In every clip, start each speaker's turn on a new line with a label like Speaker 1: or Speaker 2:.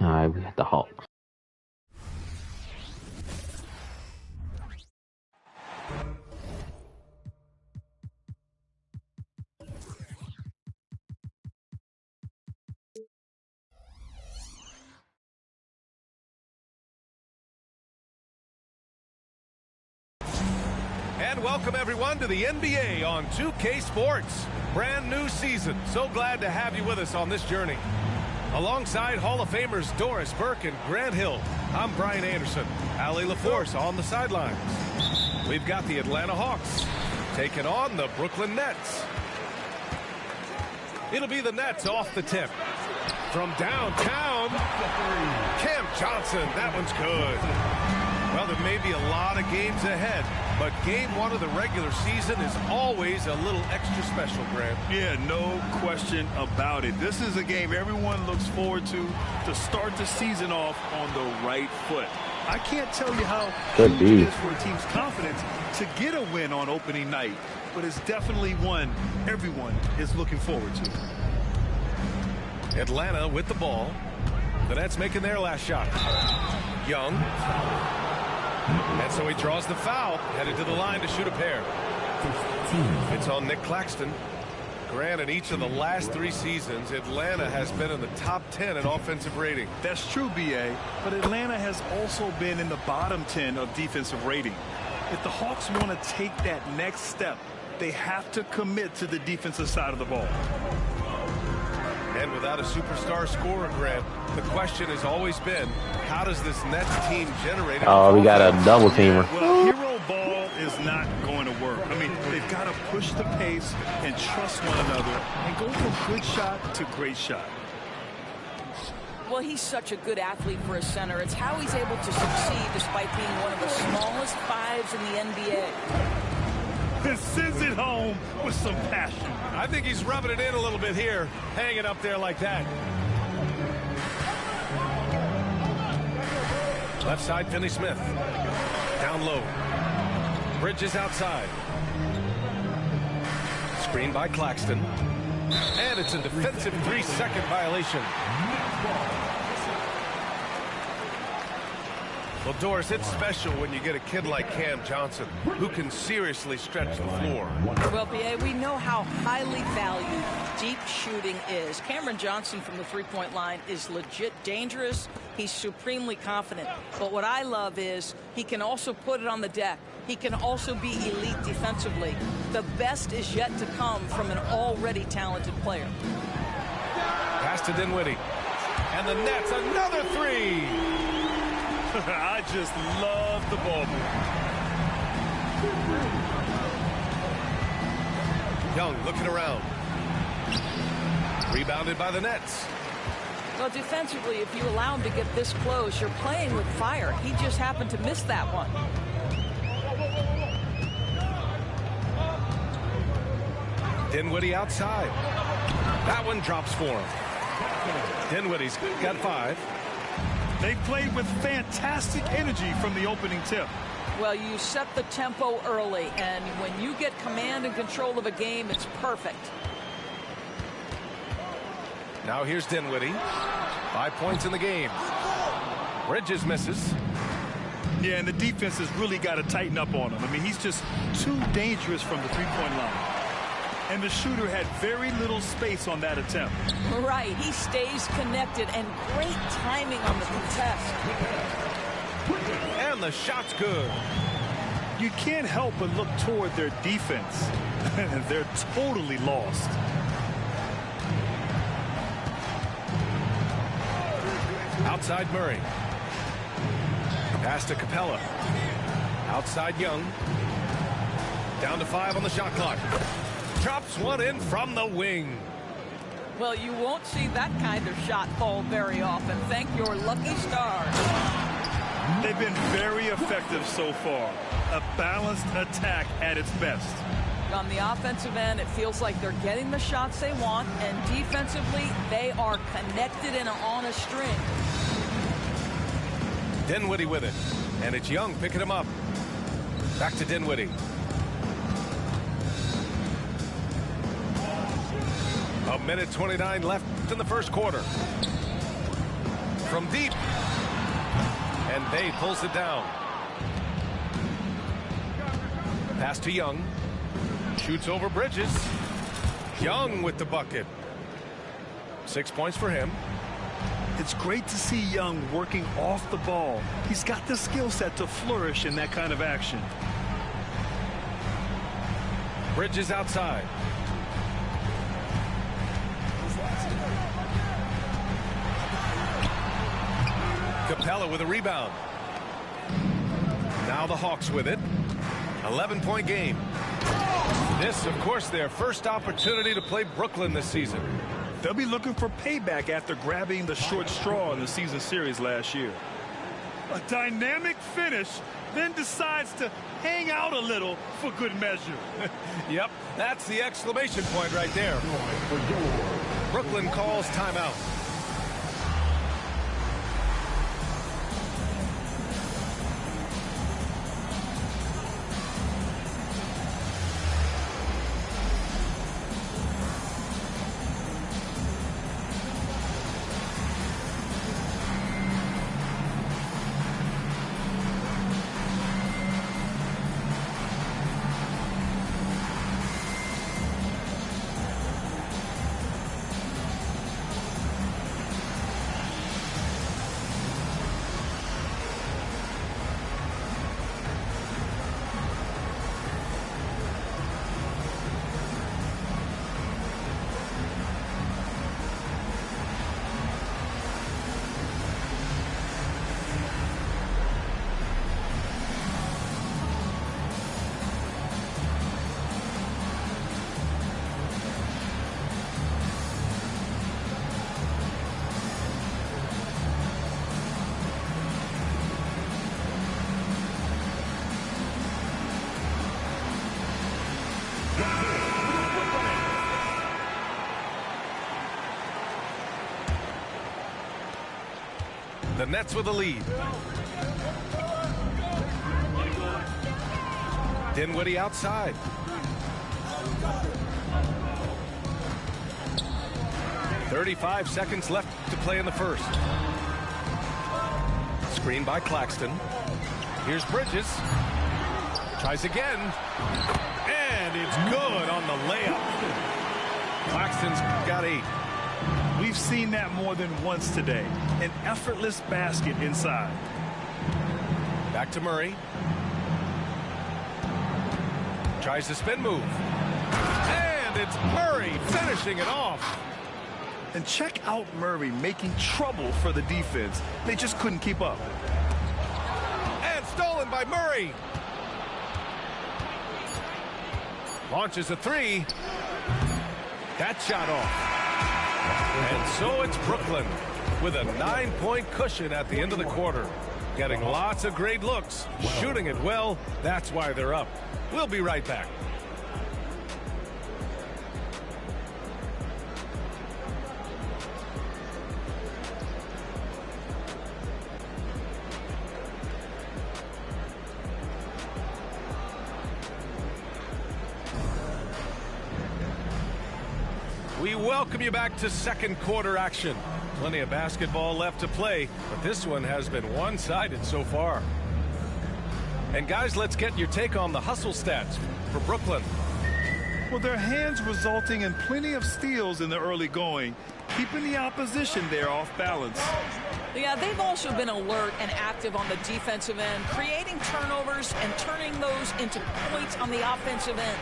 Speaker 1: All right, we got the Hawks.
Speaker 2: And welcome everyone to the NBA on 2K Sports. Brand new season. So glad to have you with us on this journey. Alongside Hall of Famers Doris Burke and Grant Hill, I'm Brian Anderson. Allie LaForce on the sidelines. We've got the Atlanta Hawks taking on the Brooklyn Nets. It'll be the Nets off the tip. From downtown, Cam Johnson. That one's good. Well, there may be a lot of games ahead, but game one of the regular season is always a little extra special, Grant.
Speaker 3: Yeah, no question about it. This is a game everyone looks forward to start the season off on the right foot. I can't tell you how huge it is for a team's confidence to get a win on opening night, but it's definitely one everyone is looking forward to.
Speaker 2: Atlanta with the ball. The Nets making their last shot. Young. And so he draws the foul, headed to the line to shoot a pair. 15. It's on Nick Claxton. Grant, in each of the last 3 seasons, Atlanta has been in the top 10 in offensive rating.
Speaker 3: That's true, B.A., but Atlanta has also been in the bottom 10 of defensive rating. If the Hawks want to take that next step, they have to commit to the defensive side of the ball.
Speaker 2: And without a superstar scorer, Grant, the question has always been, how does this Nets team generate?
Speaker 1: Oh, we got a double teamer.
Speaker 3: Well, hero ball is not going to work. I mean, they've got to push the pace and trust one another and go from good shot to great shot.
Speaker 4: Well, he's such a good athlete for a center. It's how he's able to succeed despite being one of the smallest 5s in the NBA.
Speaker 3: And sends it home with some passion.
Speaker 2: I think he's rubbing it in a little bit here, hanging up there like that. Left side, Finney Smith. Down low. Bridges outside. Screen by Claxton. And it's a defensive 3-second violation. Well, Doris, it's special when you get a kid like Cam Johnson who can seriously stretch the floor.
Speaker 4: Well, B.A., we know how highly valued deep shooting is. Cameron Johnson from the three-point line is legit dangerous. He's supremely confident. But what I love is he can also put it on the deck. He can also be elite defensively. The best is yet to come from an already talented player.
Speaker 2: Pass to Dinwiddie. And the Nets, another 3.
Speaker 3: I just love the ball move.
Speaker 2: Young looking around. Rebounded by the Nets.
Speaker 4: Well, defensively, if you allow him to get this close, you're playing with fire. He just happened to miss that one.
Speaker 2: Dinwiddie outside. That one drops for him. Dinwiddie's got 5.
Speaker 3: They played with fantastic energy from the opening tip.
Speaker 4: Well, you set the tempo early, and when you get command and control of a game, it's perfect.
Speaker 2: Now here's Dinwiddie. 5 points in the game. Bridges misses.
Speaker 3: Yeah, and the defense has really got to tighten up on him. I mean, he's just too dangerous from the three-point line. And the shooter had very little space on that attempt.
Speaker 4: Right. He stays connected, and great timing on the contest.
Speaker 2: And the shot's good.
Speaker 3: You can't help but look toward their defense. They're totally lost.
Speaker 2: Outside Murray. Pass to Capella. Outside Young. Down to 5 on the shot clock. Drops one in from the wing.
Speaker 4: Well, you won't see that kind of shot fall very often. Thank your lucky stars.
Speaker 3: They've been very effective so far. A balanced attack at its best.
Speaker 4: On the offensive end, it feels like they're getting the shots they want, and defensively, they are connected and on a string.
Speaker 2: Dinwiddie with it, and it's Young picking him up. Back to Dinwiddie. A minute 29 left in the first quarter. from deep. And Bay pulls it down. Pass to Young. Shoots over Bridges. Young with the bucket. 6 points for him.
Speaker 3: It's great to see Young working off the ball. He's got the skill set to flourish in that kind of action.
Speaker 2: Bridges outside. Capella with a rebound. Now the Hawks with it. 11-point game. This, of course, their first opportunity to play Brooklyn this season.
Speaker 3: They'll be looking for payback after grabbing the short straw in the season series last year. A dynamic finish, then decides to hang out a little for good measure.
Speaker 2: Yep, that's the exclamation point right there. Brooklyn calls timeout. The Nets with a lead. Dinwiddie outside. "35 seconds left to play in the first. Screen by Claxton. Here's Bridges. Tries again. And it's good on the layup. Claxton's got 8.
Speaker 3: We've seen that more than once today. An effortless basket inside.
Speaker 2: Back to Murray. Tries the spin move. And it's Murray finishing it off.
Speaker 3: And check out Murray making trouble for the defense. They just couldn't keep up.
Speaker 2: And stolen by Murray. Launches a 3. That shot off. And so it's Brooklyn with a 9-point cushion at the end of the quarter. Getting lots of great looks, shooting it well. That's why they're up. We'll be right back. We welcome you back to second quarter action. Plenty of basketball left to play, but this one has been one-sided so far. And guys, let's get your take on the hustle stats for Brooklyn.
Speaker 3: Well, their hands resulting in plenty of steals in the early going, keeping the opposition there off balance.
Speaker 4: Yeah, they've also been alert and active on the defensive end, creating turnovers and turning those into points on the offensive end.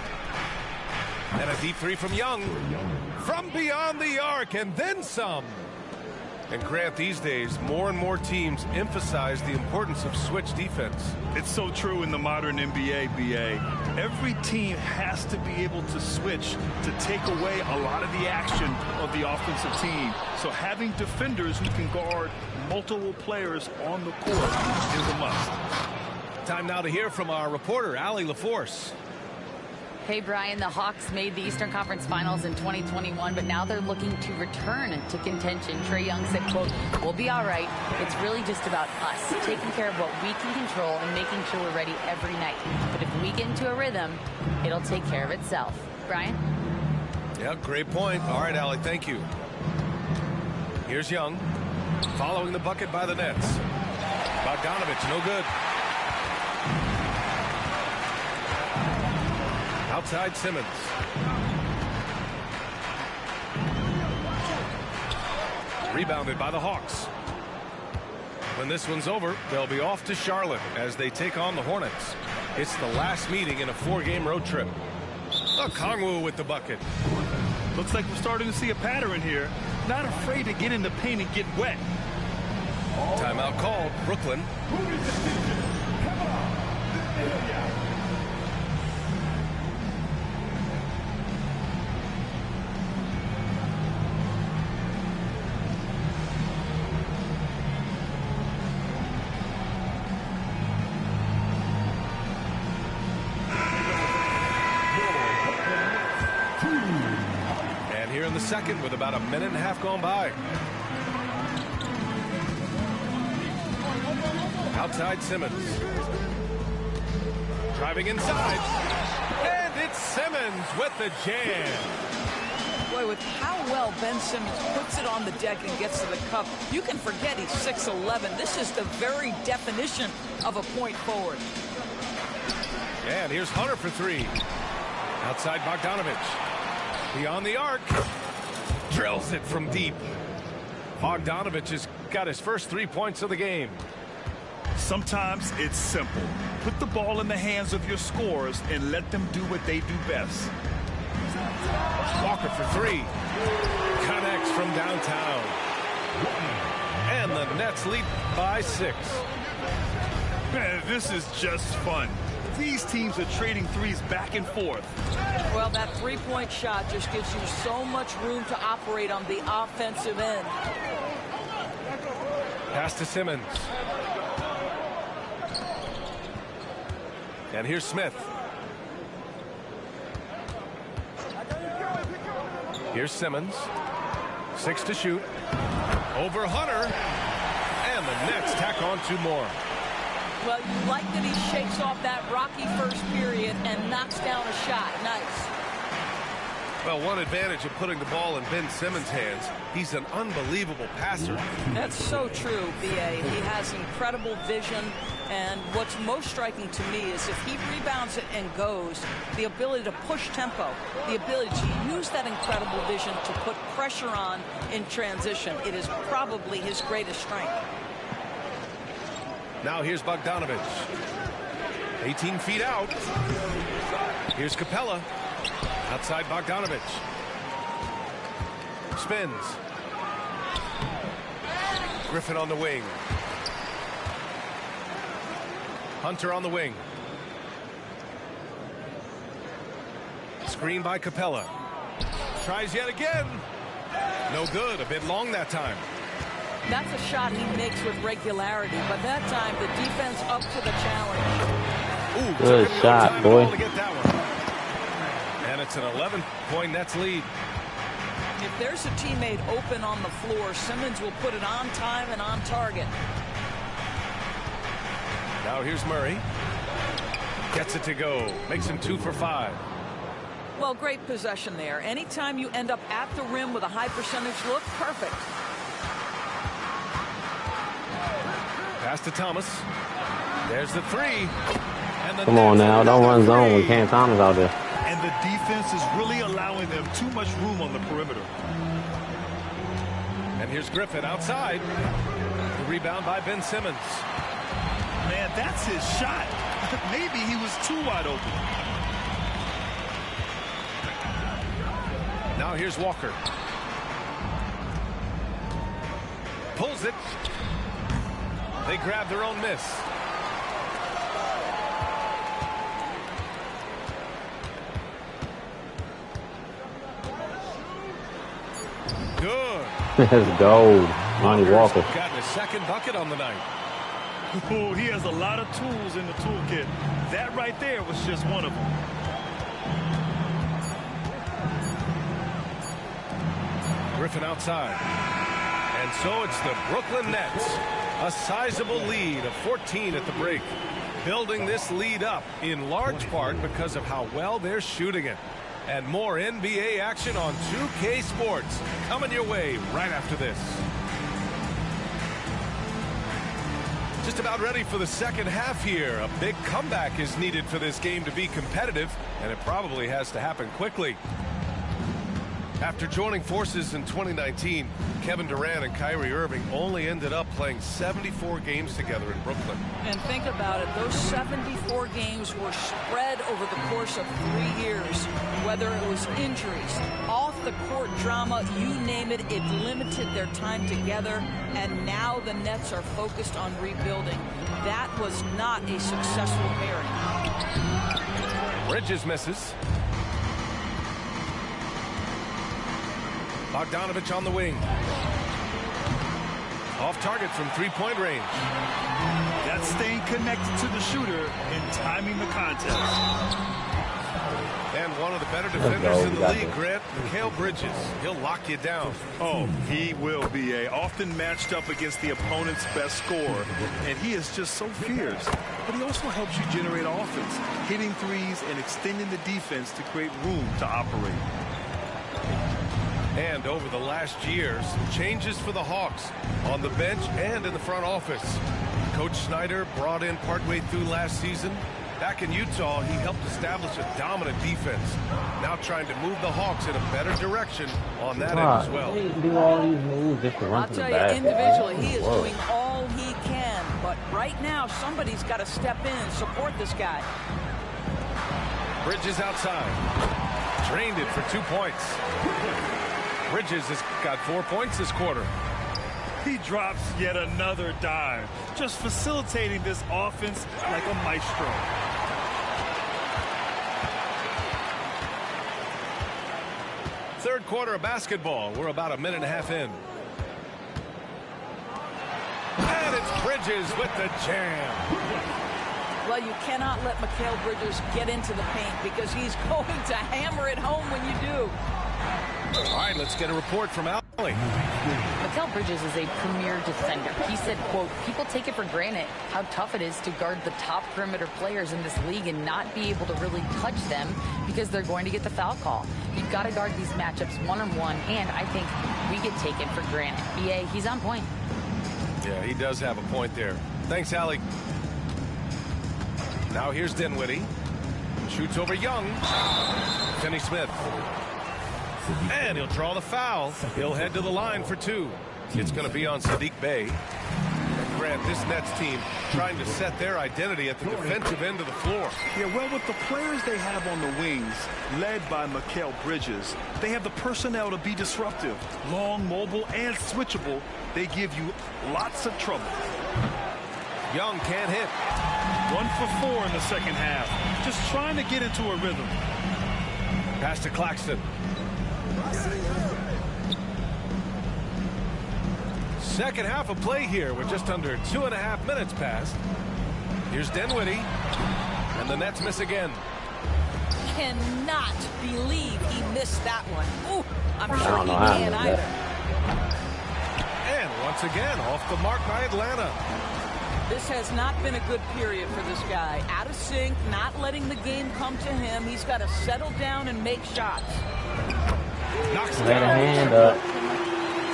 Speaker 2: And a deep 3 from Young. From beyond the arc and then some. And Grant, these days, more and more teams emphasize the importance of switch defense.
Speaker 3: It's so true in the modern NBA, BA. Every team has to be able to switch to take away a lot of the action of the offensive team. So having defenders who can guard multiple players on the court is a must.
Speaker 2: Time now to hear from our reporter, Allie LaForce.
Speaker 5: Hey, Brian, the Hawks made the Eastern Conference Finals in 2021, but now they're looking to return to contention. Trae Young said, quote, "We'll be all right. It's really just about us, taking care of what we can control and making sure we're ready every night. But if we get into a rhythm, it'll take care of itself." Brian?
Speaker 2: Yeah, great point. All right, Allie, thank you. Here's Young. Following the bucket by the Nets. Bogdanovich, no good. Outside Simmons. Rebounded by the Hawks. When this one's over, they'll be off to Charlotte as they take on the Hornets. It's the last meeting in a 4-game road trip. Okongwu with the bucket.
Speaker 3: Looks like we're starting to see a pattern here. Not afraid to get in the paint and get wet.
Speaker 2: Timeout called. Brooklyn. And here in the second with about a minute and a half gone by. Outside Simmons. Driving inside. And it's Simmons with the jam.
Speaker 4: Boy, with how well Ben Simmons puts it on the deck and gets to the cup, you can forget he's 6'11". This is the very definition of a point forward.
Speaker 2: And here's Hunter for three. Outside Bogdanovich. Beyond the arc. Drills it from deep. Bogdanovich has got his first 3 points of the game.
Speaker 3: Sometimes it's simple. Put the ball in the hands of your scorers and let them do what they do best.
Speaker 2: Walker for three. Connects from downtown. And the Nets lead by 6.
Speaker 3: Man, this is just fun. These teams are trading threes back and forth.
Speaker 4: Well, that three-point shot just gives you so much room to operate on the offensive end.
Speaker 2: Pass to Simmons. And here's Smith. Here's Simmons. 6 to shoot. Over Hunter. And the Nets tack on 2 more.
Speaker 4: Well, you like that he shakes off that rocky first period and knocks down a shot. Nice.
Speaker 2: Well, one advantage of putting the ball in Ben Simmons' hands, he's an unbelievable passer.
Speaker 4: That's so true, B.A. He has incredible vision, and what's most striking to me is if he rebounds it and goes, the ability to push tempo, the ability to use that incredible vision to put pressure on in transition. It is probably his greatest strength.
Speaker 2: Now here's Bogdanovich. 18 feet out. Here's Capella. Outside Bogdanovich. Spins. Griffin on the wing. Hunter on the wing. Screen by Capella. Tries yet again. No good. A bit long that time.
Speaker 4: That's a shot he makes with regularity, but that time the defense up to the challenge.
Speaker 2: Ooh,
Speaker 1: good shot, boy.
Speaker 2: To get that one. And it's an 11-point Nets lead.
Speaker 4: If there's a teammate open on the floor, Simmons will put it on time and on target.
Speaker 2: Now here's Murray. Gets it to go. Makes him 2 for 5.
Speaker 4: Well, great possession there. Anytime you end up at the rim with a high percentage look, perfect.
Speaker 2: Pass to Thomas. There's the three. And the
Speaker 1: Come on now, don't run zone with Cam Thomas out there.
Speaker 3: And the defense is really allowing them too much room on the perimeter.
Speaker 2: And here's Griffin outside. The rebound by Ben Simmons.
Speaker 3: Man, that's his shot. Maybe he was too wide open.
Speaker 2: Now here's Walker. Pulls it. They grab their own miss. Good.
Speaker 1: Let's go. Lonnie Walker.
Speaker 2: Gotten his second bucket on the night.
Speaker 3: Ooh, he has a lot of tools in the toolkit. That right there was just one of them.
Speaker 2: Griffin outside. And so it's the Brooklyn Nets. A sizable lead of 14 at the break. Building this lead up in large part because of how well they're shooting it. And more NBA action on 2K Sports coming your way right after this. Just about ready for the second half here. A big comeback is needed for this game to be competitive, and it probably has to happen quickly. After joining forces in 2019, Kevin Durant and Kyrie Irving only ended up playing 74 games together in Brooklyn.
Speaker 4: And think about it, those 74 games were spread over the course of 3 years. Whether it was injuries, off-the-court drama, you name it, it limited their time together. And now the Nets are focused on rebuilding. That was not a successful pairing.
Speaker 2: Bridges misses. Bogdanovich on the wing. Off target from three-point range.
Speaker 3: That's staying connected to the shooter and timing the contest.
Speaker 2: And one of the better defenders in the league, Grant, Mikal Bridges. He'll lock you down.
Speaker 3: Oh, he will be often matched up against the opponent's best scorer. And he is just so fierce. But he also helps you generate offense, hitting threes and extending the defense to create room to operate.
Speaker 2: And over the last year, some changes for the Hawks on the bench and in the front office. Coach Snyder brought in partway through last season. Back in Utah, he helped establish a dominant defense. Now trying to move the Hawks in a better direction on that end as well.
Speaker 1: He do all these moves just to run
Speaker 4: I'll
Speaker 1: to the
Speaker 4: tell you,
Speaker 1: basket.
Speaker 4: individually, he is doing all he can. But right now, somebody's got to step in and support this guy.
Speaker 2: Bridges outside. Drained it for 2 points. Bridges has got 4 points this quarter.
Speaker 3: He drops yet another dime, just facilitating this offense like a maestro.
Speaker 2: Third quarter of basketball. We're about a minute and a half in. And it's Bridges with the jam.
Speaker 4: Well, you cannot let Mikal Bridges get into the paint because he's going to hammer it home when you do.
Speaker 2: All right, let's get a report from Allie.
Speaker 5: Mikal Bridges is a premier defender. He said, quote, people take it for granted how tough it is to guard the top perimeter players in this league and not be able to really touch them because they're going to get the foul call. You've got to guard these matchups one-on-one, and I think we get taken for granted. BA, he's on point.
Speaker 2: Yeah, he does have a point there. Thanks, Allie. Now here's Dinwiddie. Shoots over Young. Finney-Smith. And he'll draw the foul. He'll head to the line for 2. It's going to be on Saddiq Bey. Grant, this Nets team trying to set their identity at the defensive end of the floor.
Speaker 3: Yeah, well, with the players they have on the wings, led by Mikal Bridges, they have the personnel to be disruptive. Long, mobile, and switchable. They give you lots of trouble.
Speaker 2: Young can't hit.
Speaker 3: 1 for 4 in the second half. Just trying to get into a rhythm.
Speaker 2: Pass to Claxton. Second half of play here with just under 2.5 minutes passed. Here's Dinwiddie. And the Nets miss again.
Speaker 4: Cannot believe he missed that one. Ooh, I'm
Speaker 1: I
Speaker 4: sure
Speaker 1: don't
Speaker 4: he
Speaker 1: know how I
Speaker 4: can't
Speaker 1: missed
Speaker 4: either.
Speaker 2: And once again, off the mark by Atlanta.
Speaker 4: This has not been a good period for this guy. Out of sync, not letting the game come to him. He's got to settle down and make shots.
Speaker 2: Knocks
Speaker 1: Let a
Speaker 2: down.
Speaker 1: hand up.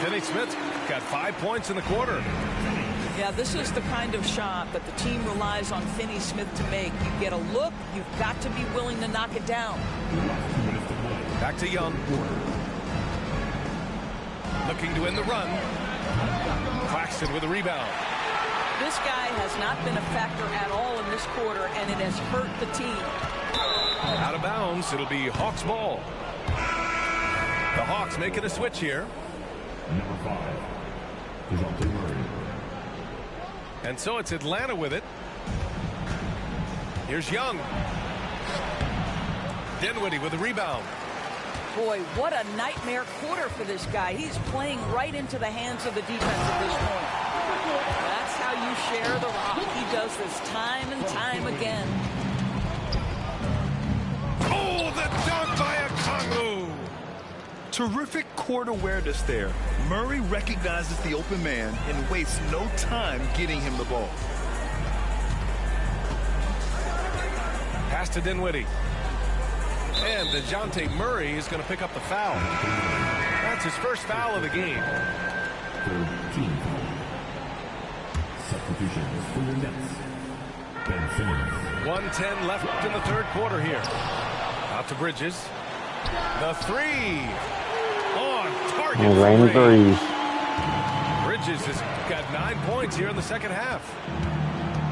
Speaker 2: Finney-Smith's got 5 points in the quarter.
Speaker 4: Yeah, this is the kind of shot that the team relies on Finney-Smith to make. You get a look, you've got to be willing to knock it down.
Speaker 2: Back to Young. Looking to end the run. Claxton with a rebound.
Speaker 4: This guy has not been a factor at all in this quarter, and it has hurt the team.
Speaker 2: Out of bounds. It'll be Hawks ball. The Hawks making a switch here.
Speaker 6: Number 5, DeJounte Murray.
Speaker 2: And so it's Atlanta with it. Here's Young. Dinwiddie with a rebound.
Speaker 4: Boy, what a nightmare quarter for this guy. He's playing right into the hands of the defense at this point. That's how you share the rock. He does this time and time again.
Speaker 2: Oh, the dunk by Okongwu.
Speaker 3: Terrific court awareness there. Murray recognizes the open man and wastes no time getting him the ball.
Speaker 2: Pass to Dinwiddie. And DeJounte Murray is going to pick up the foul. That's his first foul of the game.
Speaker 6: Third team foul. substitutions for your Nets. Ben Simmons.
Speaker 2: 1:10 left in the third quarter here. Out to Bridges. The three. On target.
Speaker 1: Rainy threes.
Speaker 2: Bridges has got 9 points here in the second half.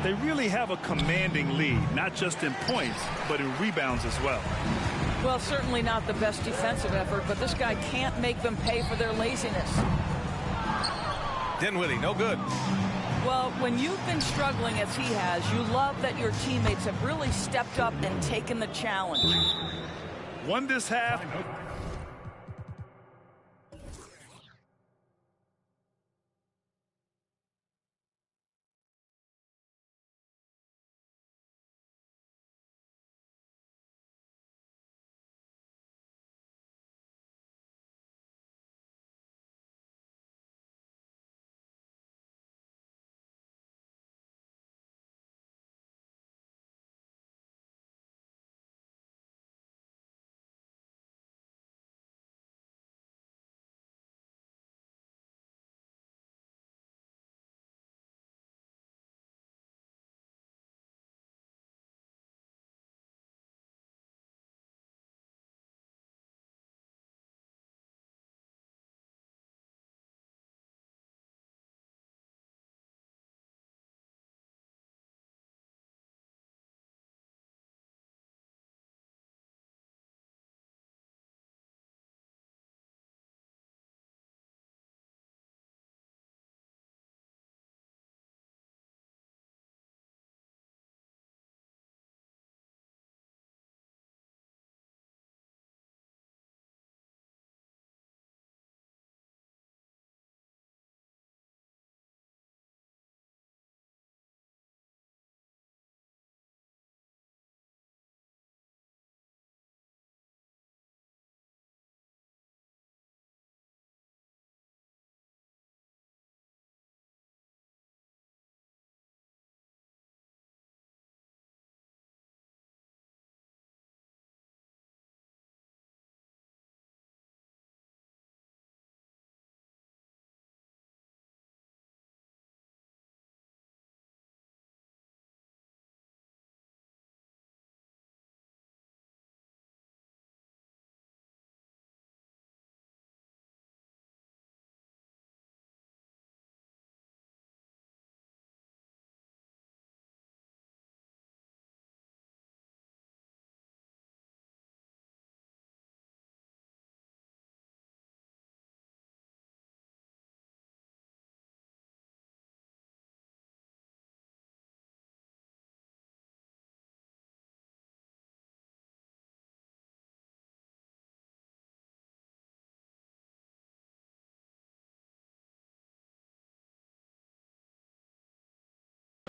Speaker 3: They really have a commanding lead, not just in points, but in rebounds as well.
Speaker 4: Well, certainly not the best defensive effort, but this guy can't make them pay for their laziness.
Speaker 2: Dinwiddie, no good.
Speaker 4: Well, when you've been struggling as he has, you love that your teammates have really stepped up and taken the challenge.
Speaker 3: Won this half.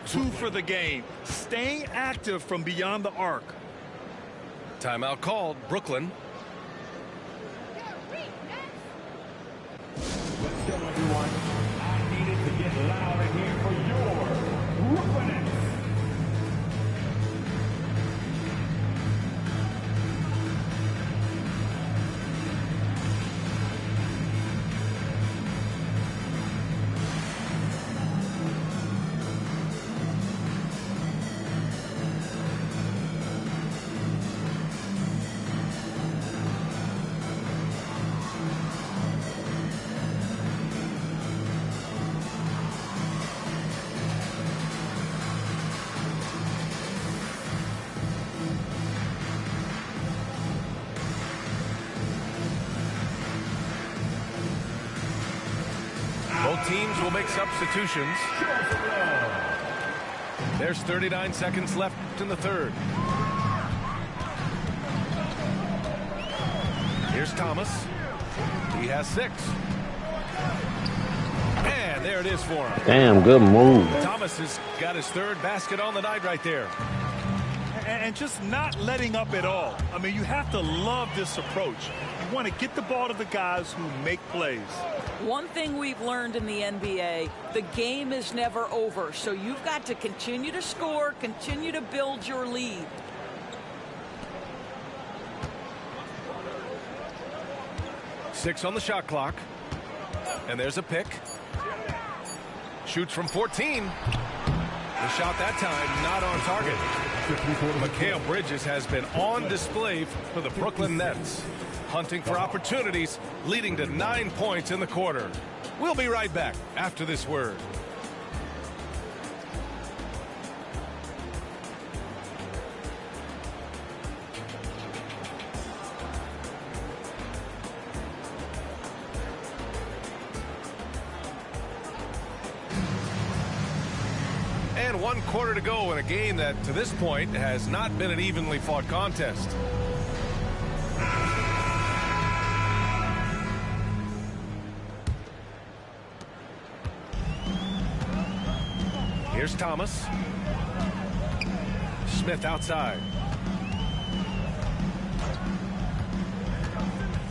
Speaker 3: Two for the game. Staying active from beyond the arc.
Speaker 2: Timeout called. Brooklyn.
Speaker 6: Let's go, everyone. I needed to get loud in here for your Brooklyn Nets.
Speaker 2: Both teams will make substitutions. There's 39 seconds left in the third. Here's Thomas. He has 6. And there it is for him.
Speaker 1: Damn, good move.
Speaker 2: Thomas has got his 3rd basket on the night right there.
Speaker 3: And just not letting up at all. I mean, you have to love this approach. You want to get the ball to the guys who make plays.
Speaker 4: One thing we've learned in the NBA, the game is never over. So you've got to continue to score, continue to build your lead.
Speaker 2: Six on the shot clock. And there's a pick. Shoots from 14. The shot that time not on target. Mikal Bridges has been on display for the Brooklyn Nets, hunting for opportunities, leading to 9 points in the quarter. We'll be right back after this word. And 1 quarter to go in a game that, to this point, has not been an evenly fought contest. Here's Thomas. Smith outside.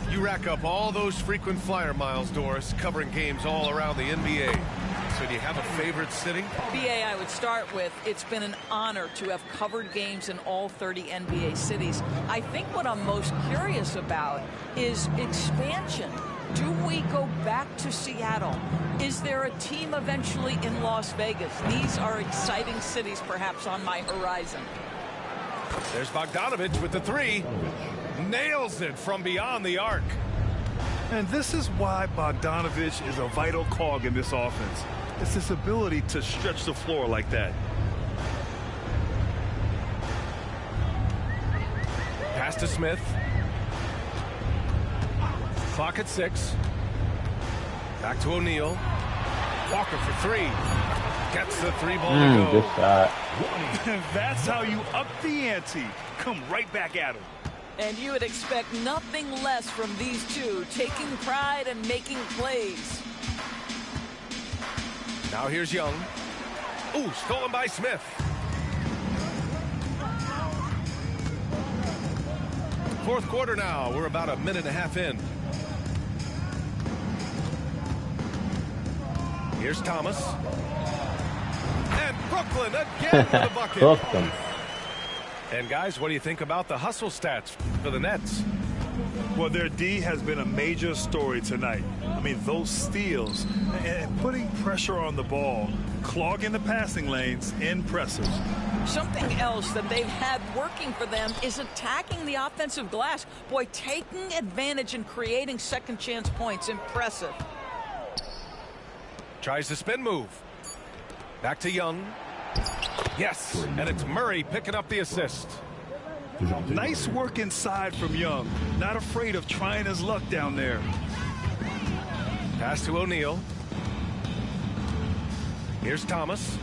Speaker 2: You rack up all those frequent flyer miles, Doris, covering games all around the NBA. So do you have a favorite city?
Speaker 4: BA, I would start with, it's been an honor to have covered games in all 30 NBA cities. I think what I'm most curious about is expansion. Do we go back to Seattle? Is there a team eventually in Las Vegas? These are exciting cities perhaps on my horizon.
Speaker 2: There's Bogdanovich with the three. Nails it from beyond the arc.
Speaker 3: And this is why Bogdanovich is a vital cog in this offense. It's his ability to stretch the floor like that.
Speaker 2: Pass to Smith. Clock at 6. Back to O'Neal. Walker for 3. Gets the 3-ball to go.
Speaker 1: Good shot.
Speaker 3: That's how you up the ante. Come right back at him.
Speaker 4: And you would expect nothing less from these two, taking pride and making plays.
Speaker 2: Now here's Young. Ooh, stolen by Smith. Fourth quarter now. We're about a minute and a half in. Here's Thomas. And Brooklyn again with a bucket. And guys, what do you think about the hustle stats for the Nets?
Speaker 3: Well, their D has been a major story tonight. I mean, those steals and putting pressure on the ball, clogging the passing lanes, impressive.
Speaker 4: Something else that they've had working for them is attacking the offensive glass. Boy, taking advantage and creating second chance points. Impressive.
Speaker 2: Tries the spin move. Back to Young. Yes, and it's Murray picking up the assist.
Speaker 3: Nice work inside from Young. Not afraid of trying his luck down there.
Speaker 2: Pass to O'Neal. Here's Thomas.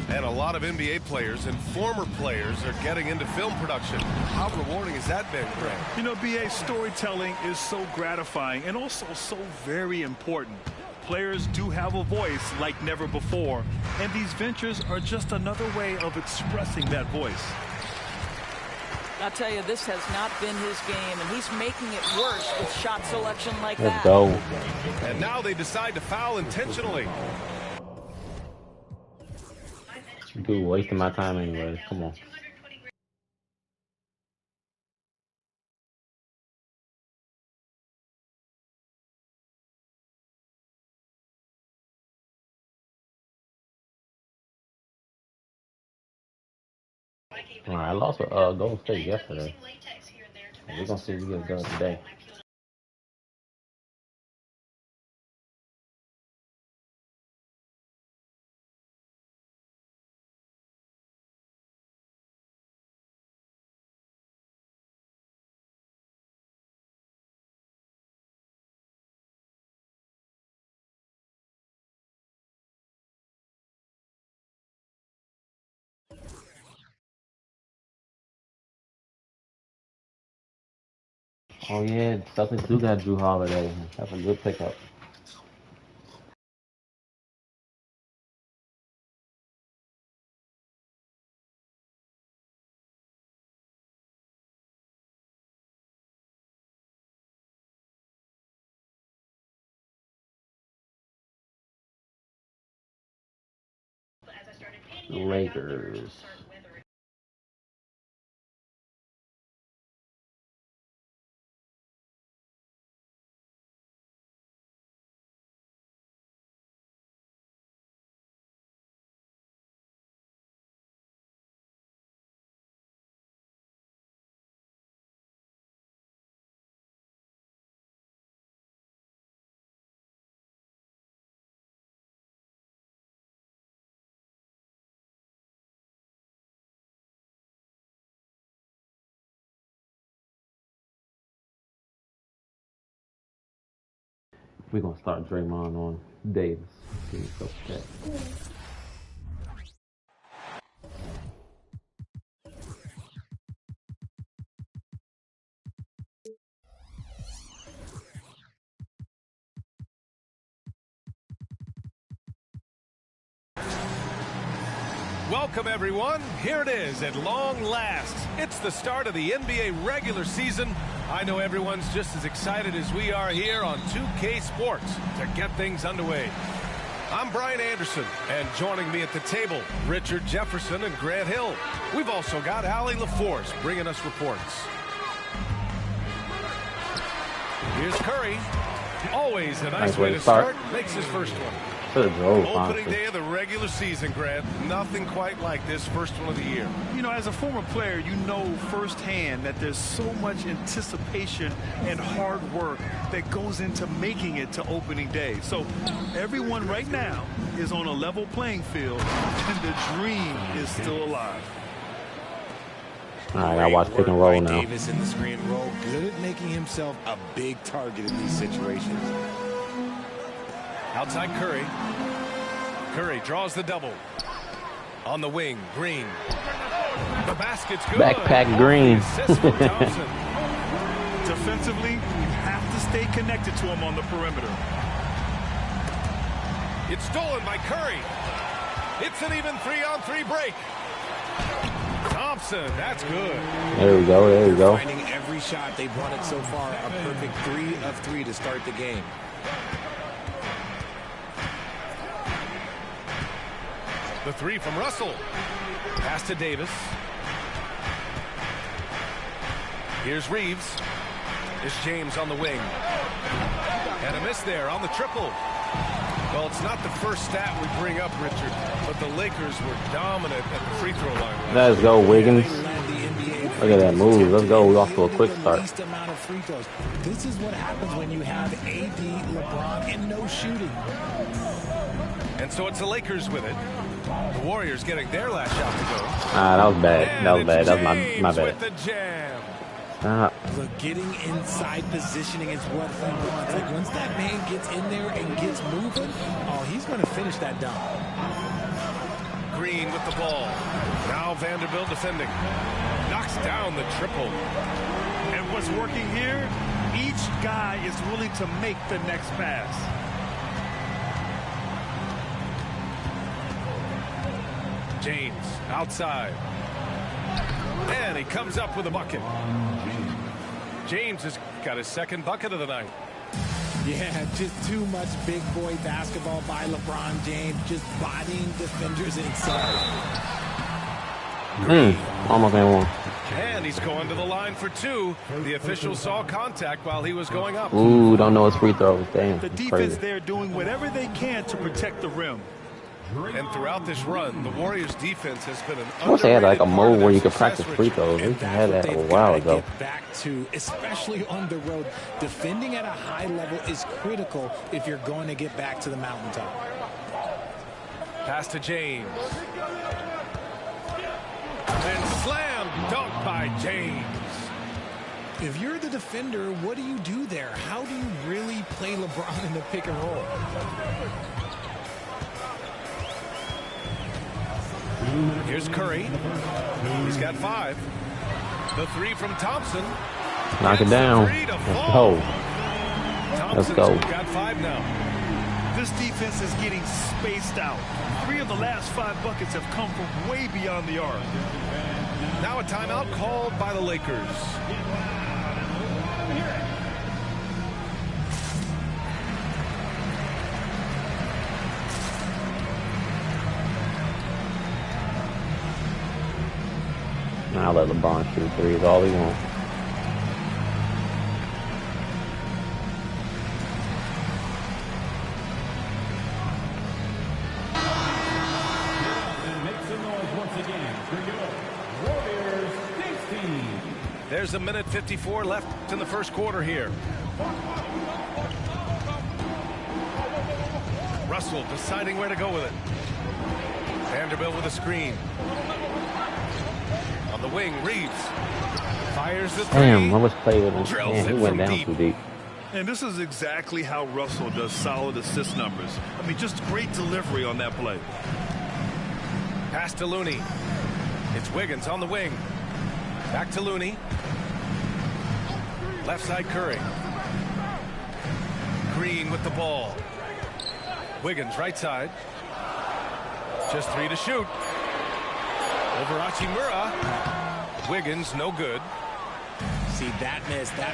Speaker 2: And a lot of NBA players and former players are getting into film production. How rewarding has that been, Greg?
Speaker 3: You know, BA, storytelling is so gratifying and also so very important. Players do have a voice like never before, and these ventures are just another way of expressing that voice.
Speaker 4: I'll tell you, this has not been his game, and he's making it worse with shot selection like
Speaker 1: Let's
Speaker 4: that.
Speaker 1: go.
Speaker 2: And now they decide to foul intentionally.
Speaker 1: Dude, wasting my time anyway. Come on. All right, I lost with Golden State yesterday. We're gonna see if we get it done today. Oh yeah, Celtics do got Drew Holiday. That's a good pickup. Lakers. We're gonna start Draymond on Davis. He's so upset.
Speaker 2: Welcome, everyone. Here it is at long last. It's the start of the NBA regular season. I know everyone's just as excited as we are here on 2K Sports to get things underway. I'm Brian Anderson, and joining me at the table, Richard Jefferson and Grant Hill. We've also got Allie LaForce bringing us reports. Here's Curry. Always a nice way to start. Makes his first one. Opening day of the regular season, Grant. Nothing quite like this first one of the year.
Speaker 3: You know, as a former player, you know firsthand that there's so much anticipation and hard work that goes into making it to opening day. So everyone right now is on a level playing field, and the dream is still alive.
Speaker 1: All right, I watch pick and roll now.
Speaker 7: Davis in the screen roll, good at making himself a big target in these situations.
Speaker 2: Outside Curry. Curry draws the double. On the wing, Green. The basket's good.
Speaker 1: Backpack Green.
Speaker 3: Defensively, you have to stay connected to him on the perimeter.
Speaker 2: It's stolen by Curry. It's an even 3-on-3 break. Thompson, that's good.
Speaker 1: There we go, there we go.
Speaker 7: Finding every shot they brought it so far, a perfect 3 of 3 to start the game.
Speaker 2: The three from Russell. Pass to Davis. Here's Reeves. It's James on the wing. And a miss there on the triple. Well, it's not the first stat we bring up, Richard, but the Lakers were dominant at the free throw line.
Speaker 1: Let's go, Wiggins. Look at that move. Let's go. We're off to a quick start.
Speaker 7: This is what happens when you have AD, LeBron, and no shooting.
Speaker 2: And so it's the Lakers with it. The Warriors getting their last shot to go.
Speaker 1: That was bad. That was bad. That was my bad.
Speaker 2: With the jam.
Speaker 7: Look, getting inside positioning is what he wants. Like, once that man gets in there and gets moving, oh, he's going to finish that dunk.
Speaker 2: Green with the ball. Now Vanderbilt defending. Knocks down the triple.
Speaker 3: And what's working here, each guy is willing to make the next pass.
Speaker 2: James outside. And he comes up with a bucket. James has got his second bucket of the night.
Speaker 7: Yeah, just too much big boy basketball by LeBron James, just bodying defenders inside.
Speaker 1: Almost in one.
Speaker 2: And he's going to the line for two. The official saw contact while he was going up.
Speaker 1: Ooh, don't know his free throws. Damn.
Speaker 3: The defense there doing whatever they can to protect the rim.
Speaker 2: And throughout this run, the Warriors defense has been an
Speaker 1: I wish they had like a
Speaker 2: underrated
Speaker 1: mode where you
Speaker 2: part
Speaker 1: could
Speaker 2: of their
Speaker 1: practice
Speaker 2: success,
Speaker 1: free
Speaker 2: Richard.
Speaker 1: throws. We
Speaker 7: And
Speaker 1: had
Speaker 7: that's
Speaker 1: that
Speaker 7: what
Speaker 1: a
Speaker 7: they've
Speaker 1: while
Speaker 7: got to
Speaker 1: ago.
Speaker 7: get back to, especially on the road. Defending at a high level is critical if you're going to get back to the mountaintop.
Speaker 2: Pass to James. And slam dunk by James.
Speaker 7: If you're the defender, what do you do there? How do you really play LeBron in the pick and roll?
Speaker 2: Here's Curry. He's got 5. The three from Thompson.
Speaker 1: Knock it down. Let's go. Let's go.
Speaker 2: Got 5 now.
Speaker 3: This defense is getting spaced out. 3 of the last 5 buckets have come from way beyond the arc.
Speaker 2: Now a timeout called by the Lakers.
Speaker 1: I'll let LeBron shoot threes all he wants.
Speaker 2: There's a minute 54 left in the first quarter here. Russell deciding where to go with it. Vanderbilt with a screen. On the wing, Reeves fires the three.
Speaker 1: Damn, I was playing with him.
Speaker 2: Drills
Speaker 1: Man, he
Speaker 2: it
Speaker 1: went
Speaker 2: from
Speaker 1: down
Speaker 2: deep.
Speaker 1: too deep.
Speaker 3: And this is exactly how Russell does solid assist numbers. I mean, just great delivery on that play.
Speaker 2: Pass to Looney. It's Wiggins on the wing. Back to Looney. Left side Curry. Green with the ball. Wiggins right side. Just 3 to shoot. Over Hachimura. Wiggins no good.
Speaker 7: See, that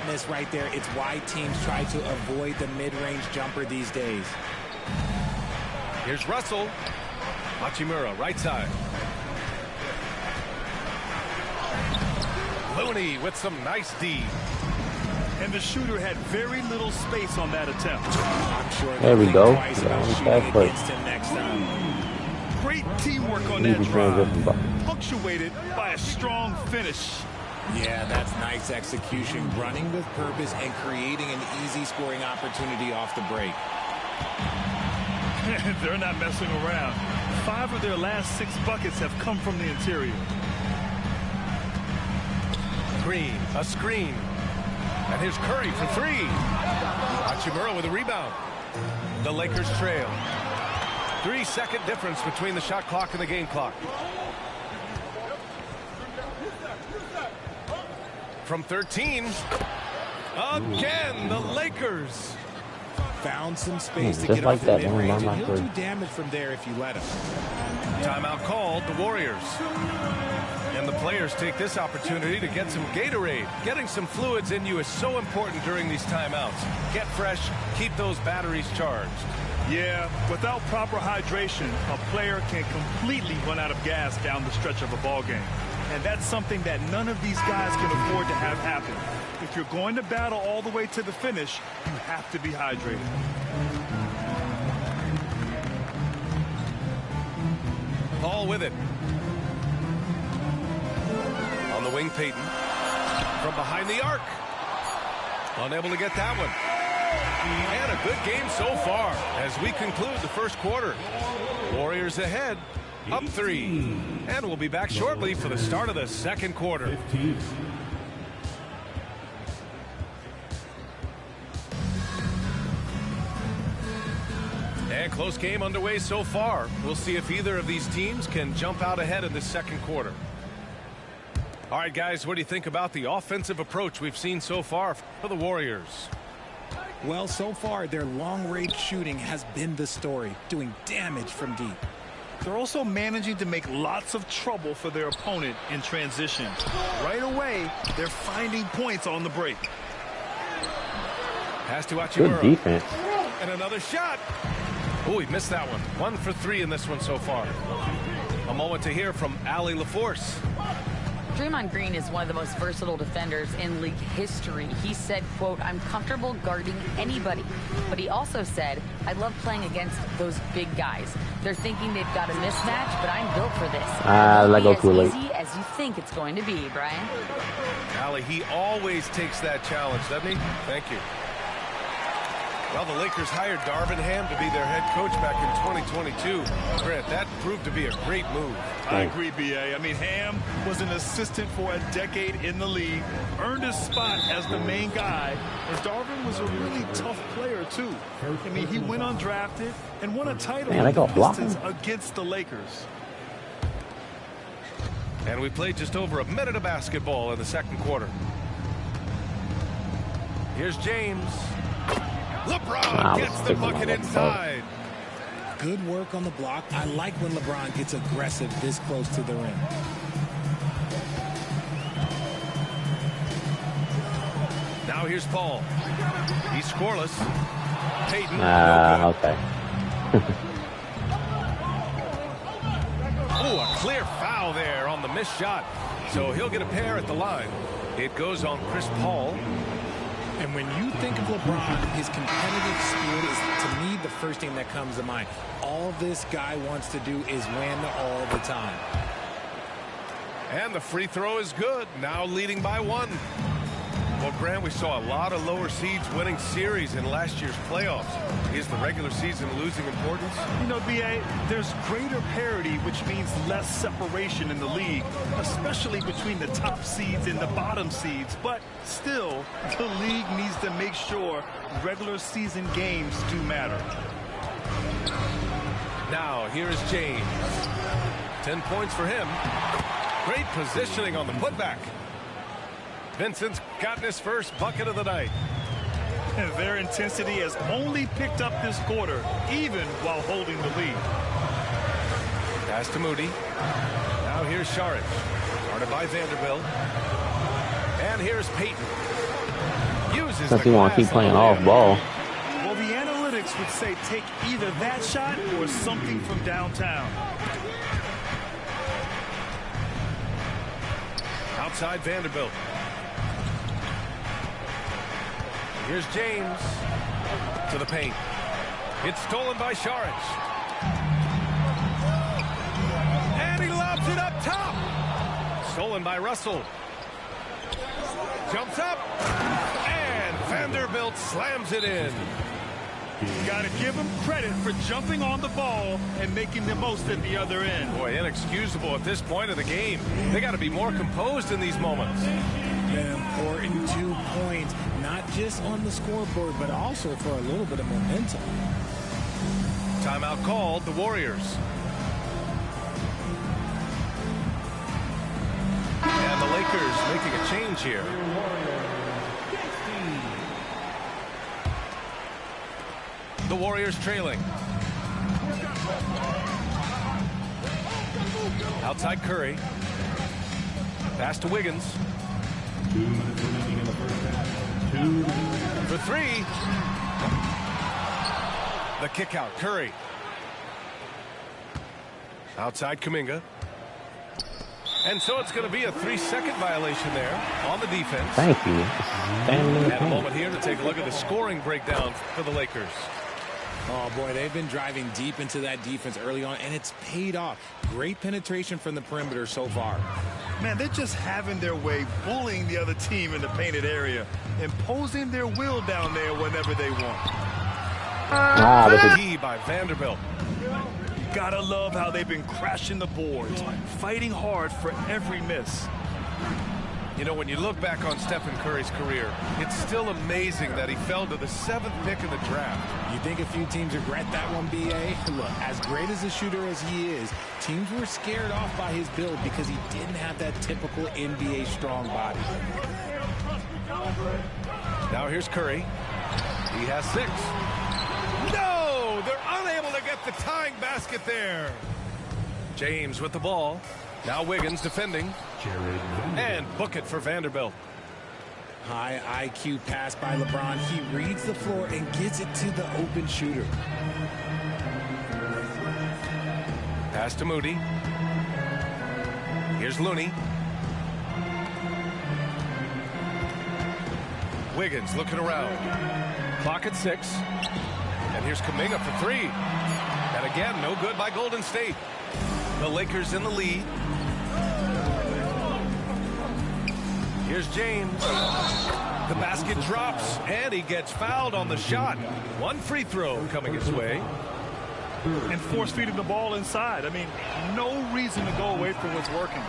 Speaker 7: miss right there, it's why teams try to avoid the mid-range jumper these days.
Speaker 2: Here's Russell. Hachimura right side. Looney with some nice D.
Speaker 3: And the shooter had very little space on that attempt.
Speaker 7: I'm sure
Speaker 1: there we go.
Speaker 7: Against him next time.
Speaker 3: Great teamwork on that drive, punctuated by a strong finish.
Speaker 7: Yeah, that's nice execution, running with purpose and creating an easy scoring opportunity off the break.
Speaker 3: They're not messing around. 5 of their last 6 buckets have come from the interior.
Speaker 2: Green, a screen. And here's Curry for 3. Hachimura with a rebound. The Lakers trail. 3-second difference between the shot clock and the game clock. From 13. Again, the Lakers.
Speaker 7: Found some space to
Speaker 1: just
Speaker 7: get
Speaker 1: like
Speaker 7: off
Speaker 1: that,
Speaker 7: the mid-range, and he'll
Speaker 1: man.
Speaker 7: do damage from there if you let him.
Speaker 2: Timeout called, the Warriors. And the players take this opportunity to get some Gatorade. Getting some fluids in you is so important during these timeouts. Get fresh, keep those batteries charged.
Speaker 3: Yeah, without proper hydration, a player can completely run out of gas down the stretch of a ball game. And that's something that none of these guys can afford to have happen. If you're going to battle all the way to the finish, you have to be hydrated.
Speaker 2: Paul with it. On the wing, Payton. From behind the arc. Unable to get that one. And a good game so far as we conclude the first quarter. Warriors ahead, up 3. And we'll be back shortly for the start of the second quarter. And close game underway so far. We'll see if either of these teams can jump out ahead in this second quarter. All right, guys, what do you think about the offensive approach we've seen so far for the Warriors?
Speaker 7: Well, so far, their long-range shooting has been the story, doing damage from deep.
Speaker 3: They're also managing to make lots of trouble for their opponent in transition. Right away, they're finding points on the break.
Speaker 2: Pass to Hachimura.
Speaker 1: Good defense.
Speaker 2: And another shot. Oh, he missed that one. 1 for 3 in this one so far. A moment to hear from Allie LaForce.
Speaker 5: Draymond Green is one of the most versatile defenders in league history. He said, quote, I'm comfortable guarding anybody. But he also said, I love playing against those big guys. They're thinking they've got a mismatch, but I'm built for this.
Speaker 1: Let go too late.
Speaker 5: As easy as you think it's going to be, Brian.
Speaker 2: Allie, he always takes that challenge, doesn't he? Thank you. Well, the Lakers hired Darvin Ham to be their head coach back in 2022. Grant, that proved to be a great move.
Speaker 3: I agree, B.A. I mean, Ham was an assistant for a decade in the league, earned his spot as the main guy, and Darvin was a really tough player, too. I mean, he went undrafted and won a title against the Lakers.
Speaker 2: And we played just over a minute of basketball in the second quarter. Here's James. LeBron gets the bucket inside.
Speaker 7: Good work on the block. I like when LeBron gets aggressive this close to the rim.
Speaker 2: Now here's Paul. He's scoreless. Payton.
Speaker 1: Okay.
Speaker 2: Oh, a clear foul there on the missed shot. So he'll get a pair at the line. It goes on Chris Paul.
Speaker 7: And when you think of LeBron, his competitive spirit is, to me, the first thing that comes to mind. All this guy wants to do is win all the time.
Speaker 2: And the free throw is good. Now leading by 1. Well, Grant, we saw a lot of lower seeds winning series in last year's playoffs. Is the regular season losing importance?
Speaker 3: You know, B.A., there's greater parity, which means less separation in the league, especially between the top seeds and the bottom seeds. But still, the league needs to make sure regular season games do matter.
Speaker 2: Now, here's James. 10 points for him. Great positioning on the putback. Vincent's gotten his first bucket of the night.
Speaker 3: And their intensity has only picked up this quarter, even while holding the lead.
Speaker 2: Pass to Moody. Now here's Saric. Guarded by Vanderbilt. And here's Payton. Uses
Speaker 1: Since he want to keep playing off ball.
Speaker 3: Well, the analytics would say take either that shot or something from downtown.
Speaker 2: Outside Vanderbilt. Here's James to the paint. It's stolen by Saric. And he lobs it up top. Stolen by Russell. Jumps up. And Vanderbilt slams it in.
Speaker 3: Got to give him credit for jumping on the ball and making the most at the other end.
Speaker 2: Boy, inexcusable at this point of the game. They got to be more composed in these moments.
Speaker 7: An important 2 points, not just on the scoreboard, but also for a little bit of momentum.
Speaker 2: Timeout called, the Warriors. And the Lakers making a change here. The Warriors trailing. Outside Curry. Pass to Wiggins.
Speaker 6: 2 minutes remaining in the first half. 2 minutes.
Speaker 2: For three. The kick out. Curry. Outside Kuminga. And so it's going to be a 3-second violation there on the defense.
Speaker 1: Thank you.
Speaker 2: And a moment here to take a look at the scoring breakdown for the Lakers.
Speaker 7: Oh, boy, they've been driving deep into that defense early on, and it's paid off. Great penetration from the perimeter so far.
Speaker 3: Man, they're just having their way, bullying the other team in the painted area, imposing their will down there whenever they want.
Speaker 2: Key by Vanderbilt.
Speaker 3: Gotta love how they've been crashing the boards, fighting hard for every miss.
Speaker 2: You know, when you look back on Stephen Curry's career, it's still amazing that he fell to the 7th pick in the draft.
Speaker 7: You think a few teams regret that one, B.A.? Look, as great as a shooter as he is, teams were scared off by his build because he didn't have that typical NBA strong body.
Speaker 2: Now here's Curry. He has 6. No! They're unable to get the tying basket there. James with the ball. Now Wiggins defending. And book it for Vanderbilt.
Speaker 7: High IQ pass by LeBron. He reads the floor and gets it to the open shooter.
Speaker 2: Pass to Moody. Here's Looney. Wiggins looking around. Clock at 6. And here's Kuminga for 3. And again, no good by Golden State. The Lakers in the lead. Here's James. The basket drops, and he gets fouled on the shot. 1 free throw coming his way.
Speaker 3: And force feeding the ball inside. I mean, no reason to go away from what's working.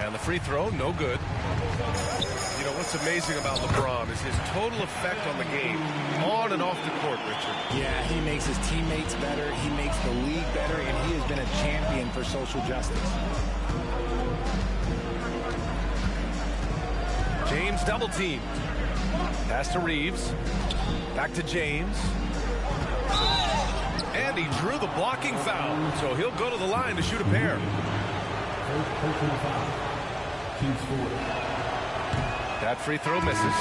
Speaker 2: And the free throw, no good. You know, what's amazing about LeBron is his total effect on the game, on and off the court, Richard.
Speaker 7: Yeah, he makes his teammates better. He makes the league better, and he has been a champion for social justice.
Speaker 2: James double teamed. Pass to Reeves. Back to James. And he drew the blocking foul, so he'll go to the line to shoot a pair.
Speaker 6: First personal foul. Team scored.
Speaker 2: That free throw misses.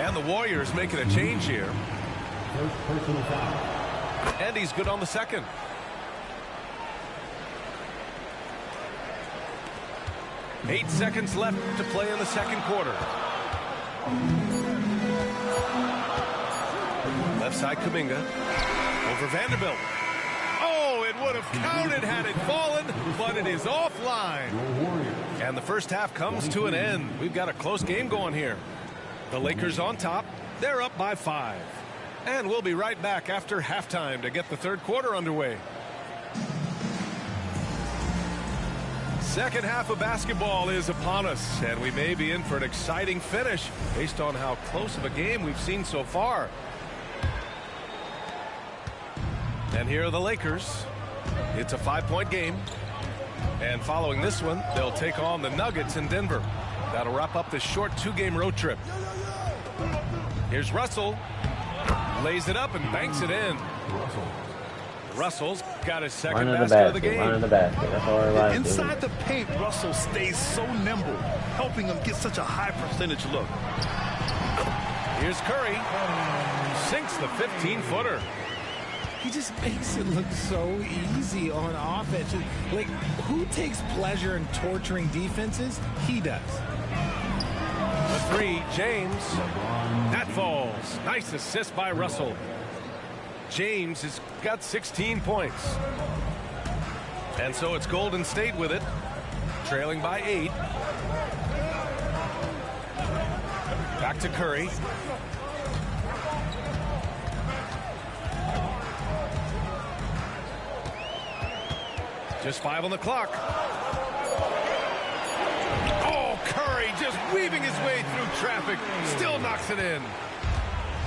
Speaker 2: And the Warriors making a change here.
Speaker 6: First personal foul.
Speaker 2: And he's good on the second. Eight seconds left to play in the second quarter. Left side Kuminga. Over Vanderbilt. Oh, it would have counted had it fallen, but it is offline. And the first half comes to an end. We've got a close game going here. The Lakers on top. They're up by 5. And we'll be right back after halftime to get the third quarter underway. Second half of basketball is upon us, and we may be in for an exciting finish based on how close of a game we've seen so far. And here are the Lakers. It's a 5-point game. And following this one, they'll take on the Nuggets in Denver. That'll wrap up this short 2-game road trip. Here's Russell. Lays it up and banks it in. Russell's got his second basket of the game.
Speaker 1: Running the basket. That's all I like.
Speaker 3: Inside the paint, Russell stays so nimble, helping him get such a high percentage look.
Speaker 2: Here's Curry. Sinks the 15-footer.
Speaker 7: He just makes it look so easy on offense. Like, who takes pleasure in torturing defenses? He does.
Speaker 2: The 3, James. That falls. Nice assist by Russell. James has got 16 points. And so it's Golden State with it, trailing by 8. Back to Curry. Just 5 on the clock. Oh, Curry just weaving his way through traffic. Still knocks it in.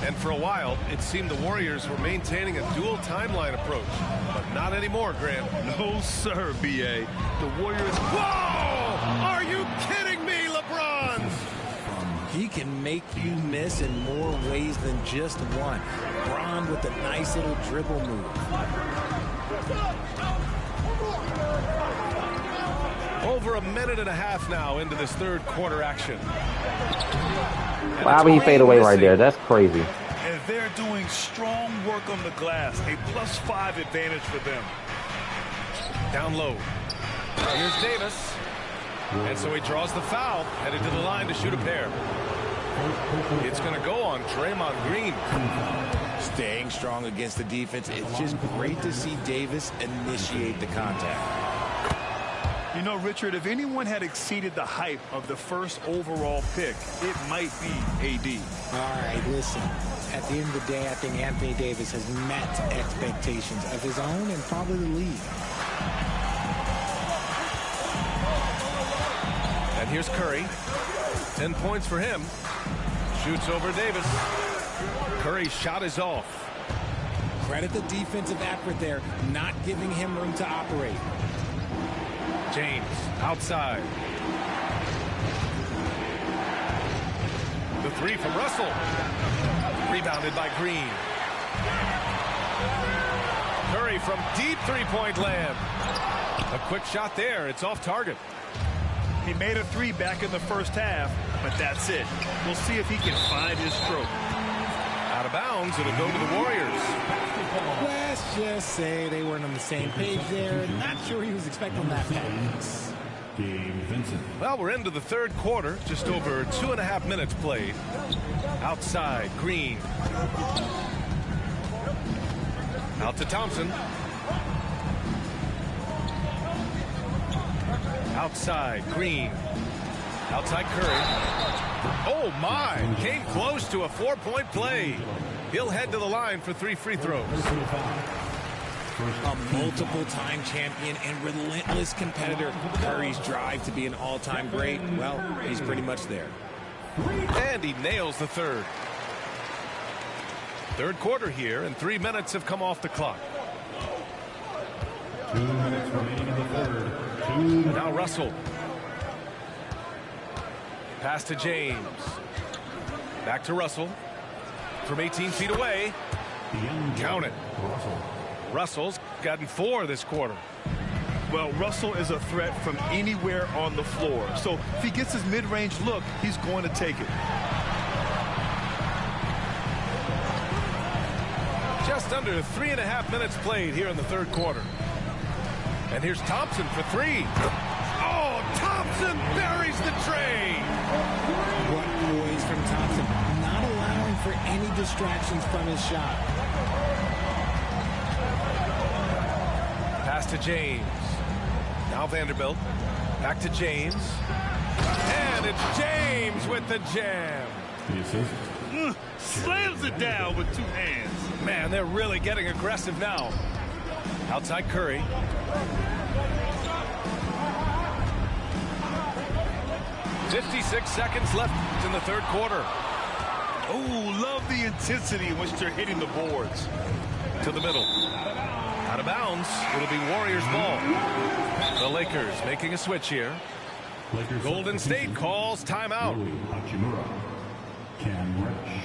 Speaker 2: And for a while, it seemed the Warriors were maintaining a dual timeline approach. But not anymore, Graham.
Speaker 3: No, sir, B.A. The Warriors...
Speaker 2: Whoa! Are you kidding me, LeBron?
Speaker 7: He can make you miss in more ways than just one. Bron with a nice little dribble move.
Speaker 2: Over a minute and a half now into this third quarter action.
Speaker 1: Why would he fade away right there? That's crazy.
Speaker 3: And they're doing strong work on the glass. A +5 advantage for them.
Speaker 2: Down low. Here's Davis. And so he draws the foul, headed to the line to shoot a pair. It's going to go on Draymond Green.
Speaker 7: Staying strong against the defense. It's just great to see Davis initiate the contact.
Speaker 3: You know, Richard, if anyone had exceeded the hype of the first overall pick, it might be AD.
Speaker 7: All right, listen. At the end of the day, I think Anthony Davis has met expectations of his own and probably the league.
Speaker 2: And here's Curry. 10 points for him. Shoots over Davis. Curry's shot is off.
Speaker 7: Credit the defensive effort there, not giving him room to operate.
Speaker 2: James outside. The 3 from Russell. Rebounded by Green. Curry from deep 3-point land. A quick shot there. It's off target.
Speaker 3: He made a 3 back in the first half, but that's it. We'll see if he can find his stroke.
Speaker 2: Out of bounds, it'll go to the Warriors.
Speaker 7: Let's just say they weren't on the same page there. Not sure he was expecting that pass.
Speaker 2: Well, we're into the third quarter. Just over 2.5 minutes played. Outside, Green. Out to Thompson. Outside, Green. Outside, Curry. Oh, my. Came close to a 4-point play. He'll head to the line for 3 free throws.
Speaker 7: A multiple-time champion and relentless competitor. Curry's drive to be an all-time great, well, he's pretty much there.
Speaker 2: And he nails the third. Third quarter here, and 3 minutes have come off the clock.
Speaker 6: 2 minutes remaining in the third.
Speaker 2: Now Russell. Pass to James. Back to Russell. From 18 feet away. Count it. Russell's gotten 4 this quarter.
Speaker 3: Well, Russell is a threat from anywhere on the floor. So if he gets his mid-range look, he's going to take it.
Speaker 2: Just under 3.5 minutes played here in the third quarter. And here's Thompson for 3. Oh, Thompson buries the tray.
Speaker 7: What poise from Thompson, not allowing for any distractions from his shot.
Speaker 2: to James. Now Vanderbilt. Back to James. And it's James with the jam.
Speaker 3: Slams it down with two hands.
Speaker 2: Man, they're really getting aggressive now. Outside Curry. "56 seconds left in the third quarter."
Speaker 3: Oh, love the intensity in which they're hitting the boards.
Speaker 2: To the middle. Out of bounds. It'll be Warriors ball. The Lakers making a switch here. Golden State calls timeout.
Speaker 6: Rui Hachimura, Cam Reddish.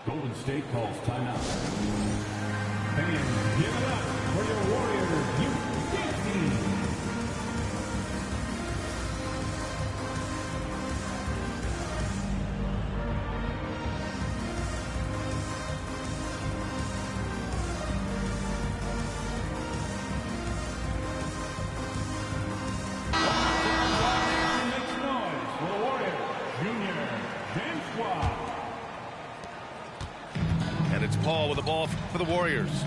Speaker 6: Golden State calls timeout. And give it up for your Warriors youth team.
Speaker 2: And it's Paul with the ball for the Warriors.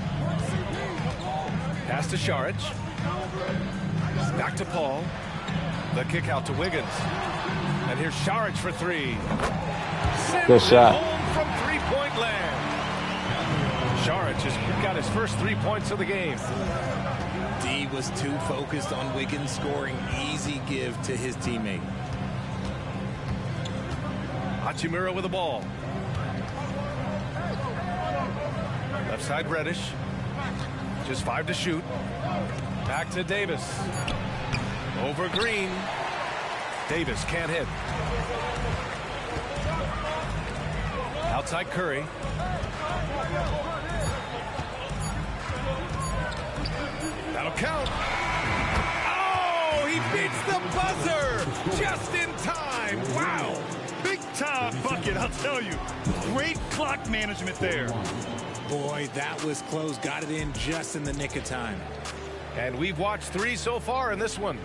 Speaker 2: Pass to Šarić. Back to Paul. The kick out to Wiggins. And here's Šarić for three.
Speaker 1: Good shot.
Speaker 2: Home from three-point land. Šarić has got his first 3 points of the game.
Speaker 7: D was too focused on Wiggins scoring. Easy give to his teammate.
Speaker 2: Hachimura with the ball. Left side Reddish. Just 5 to shoot. Back to Davis. Over Green. Davis can't hit. Outside Curry. That'll count. Oh, he beats the buzzer just in time. Wow.
Speaker 3: Big time bucket, I'll tell you. Great clock management there.
Speaker 7: Boy, that was close. Got it in just in the nick of time.
Speaker 2: And we've watched 3 so far in this one.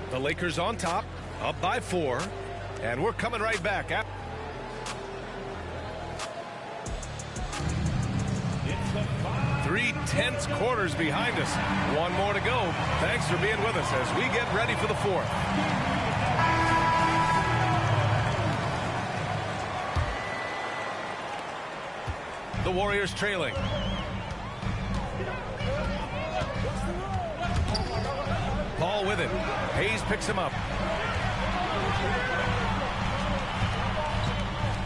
Speaker 2: The Lakers on top, up by 4. And we're coming right back. 3 tense quarters behind us. 1 more to go. Thanks for being with us as we get ready for the 4th. The Warriors trailing. Paul with it. Hayes picks him up.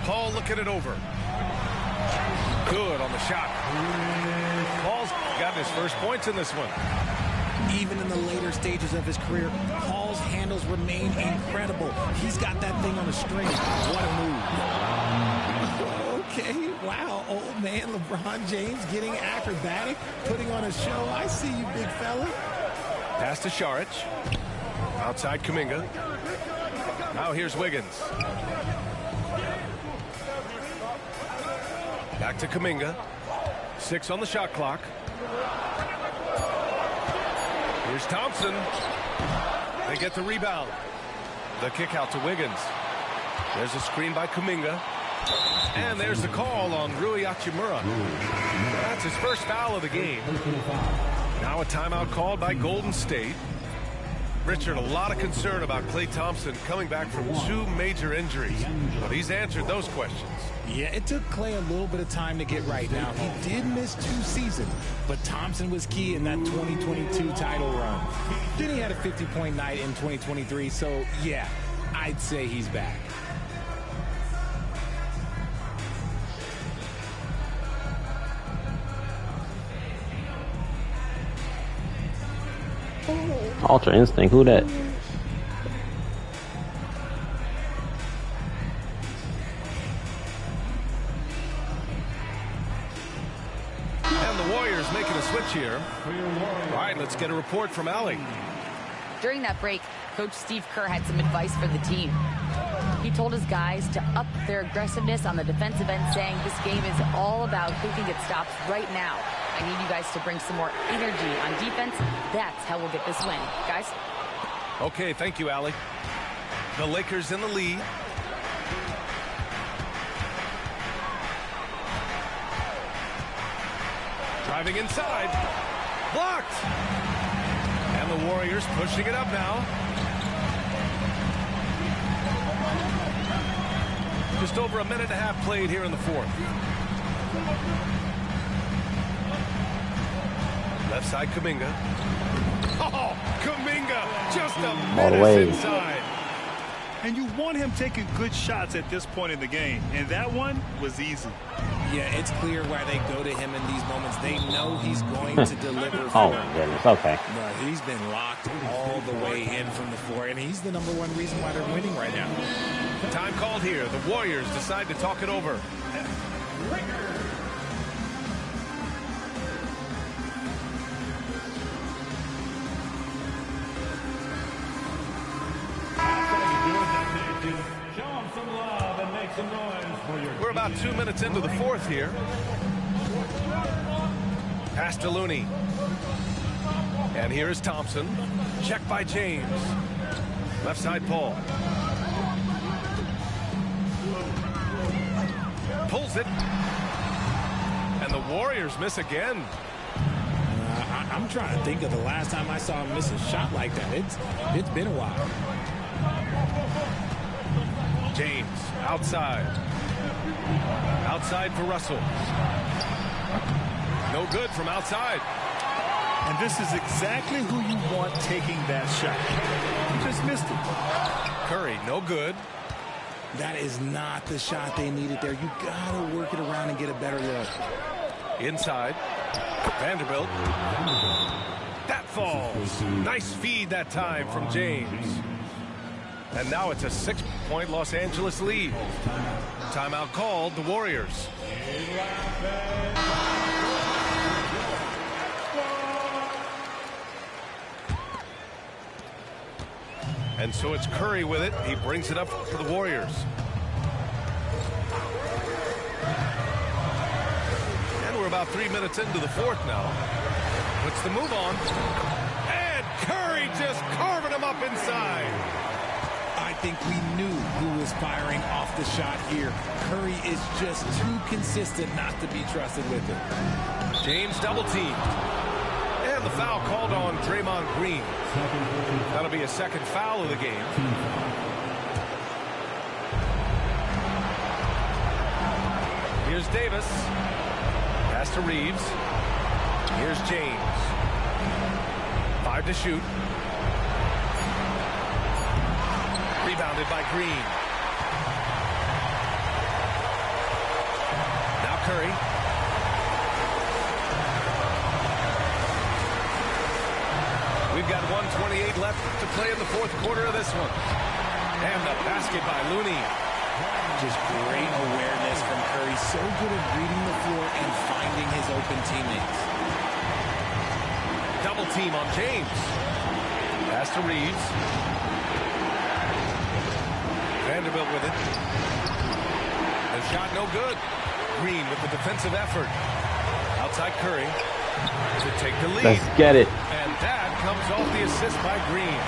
Speaker 2: Paul looking it over. Good on the shot. Paul's got his first points in this one.
Speaker 7: Even in the later stages of his career, Paul's handles remain incredible. He's got that thing on a string. What a move. Okay, wow. Old man LeBron James getting acrobatic, putting on a show. I see you, big fella.
Speaker 2: Pass to Šarić. Outside Kuminga. Now here's Wiggins. Back to Kuminga. 6 on the shot clock. Here's Thompson. They get the rebound. The kick out to Wiggins. There's a screen by Kuminga. And there's the call on Rui Hachimura. That's his first foul of the game. Now a timeout called by Golden State. Richard, a lot of concern about Klay Thompson coming back from 2 major injuries. But he's answered those questions.
Speaker 7: Yeah, it took Klay a little bit of time to get right. Now, he did miss 2 seasons, but Thompson was key in that 2022 title run. Then he had a 50-point night in 2023, so yeah, I'd say he's back.
Speaker 1: Ultra Instinct, who that?
Speaker 2: And the Warriors making a switch here. All right, let's get a report from Allie.
Speaker 5: During that break, Coach Steve Kerr had some advice for the team. He told his guys to up their aggressiveness on the defensive end, saying this game is all about who can get stops right now. I need you guys to bring some more energy on defense. That's how we'll get this win. Guys?
Speaker 2: Okay, thank you, Allie. The Lakers in the lead. Driving inside. blocked. And the Warriors pushing it up now. Just over a minute and a half played here in the fourth. Left side, Kuminga. Oh, Kuminga just a menace inside.
Speaker 3: And you want him taking good shots at this point in the game. And that one was easy.
Speaker 7: Yeah, it's clear why they go to him in these moments. They know he's going to deliver.
Speaker 1: Oh, my goodness. Okay.
Speaker 7: But he's been locked all the way in from the floor, and he's the #1 reason why they're winning right now.
Speaker 2: Time called here. The Warriors decide to talk it over. We're about 2 minutes into the fourth here. Pass to Looney. And here is Thompson. Check by James. Left side, Paul. Pulls it. And the Warriors miss again.
Speaker 7: I'm trying to think of the last time I saw him miss a shot like that. It's been a while.
Speaker 2: James outside. Outside for Russell. No good from outside.
Speaker 3: And this is exactly who you want taking that shot. You just missed it.
Speaker 2: Curry, no good.
Speaker 7: That is not the shot they needed there. You got to work it around and get a better look.
Speaker 2: Inside. Vanderbilt. That falls. Nice feed that time from James. And now it's a 6-point Los Angeles lead. Timeout called, the Warriors. And so it's Curry with it. He brings it up for the Warriors. And we're about 3 minutes into the fourth now. What's the move on? And Curry just carving him up inside.
Speaker 7: I think we knew who was firing off the shot here. Curry is just too consistent not to be trusted with it.
Speaker 2: James double teamed. And the foul called on Draymond Green. That'll be a second foul of the game. Here's Davis. Pass to Reeves. Here's James. 5 to shoot. Rebounded by Green. Now Curry. We've got 1:28 left to play in the fourth quarter of this one. And the basket by Looney.
Speaker 7: Just great awareness from Curry. So good at reading the floor and finding his open teammates.
Speaker 2: Double team on James. Pass to Reeves. Vanderbilt with it. The shot no good. Green with the defensive effort. Outside Curry to take the lead.
Speaker 1: Let's get it.
Speaker 2: And that comes off the assist by Green.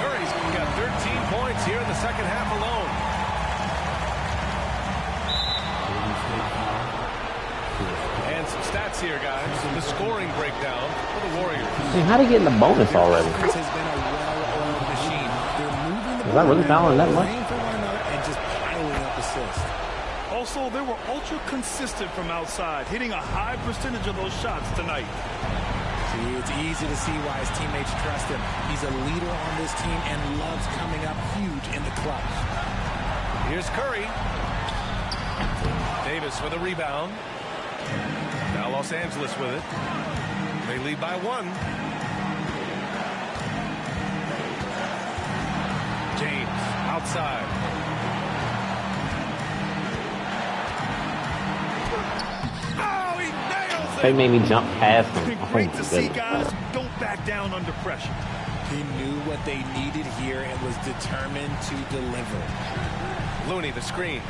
Speaker 2: Curry's got 13 points here in the second half alone. And some stats here, guys. The scoring breakdown for the Warriors.
Speaker 1: Hey, how'd he get in the bonus already?
Speaker 7: This has been a well-oiled machine. They're moving the
Speaker 1: Was I really fouling that much?
Speaker 7: for one another and just piling up assists.
Speaker 3: Also, they were ultra consistent from outside, hitting a high percentage of those shots tonight.
Speaker 7: See, it's easy to see why his teammates trust him. He's a leader on this team and loves coming up huge in the clutch.
Speaker 2: Here's Curry. Davis with a rebound. Now Los Angeles with it. They lead by 1. James outside. Oh, he nails it!
Speaker 1: They made me jump past him.
Speaker 3: Been
Speaker 1: Oh,
Speaker 3: great
Speaker 1: my
Speaker 3: to see
Speaker 1: goodness.
Speaker 3: guys don't back down under pressure.
Speaker 7: He knew what they needed here and was determined to deliver.
Speaker 2: Looney, the screen.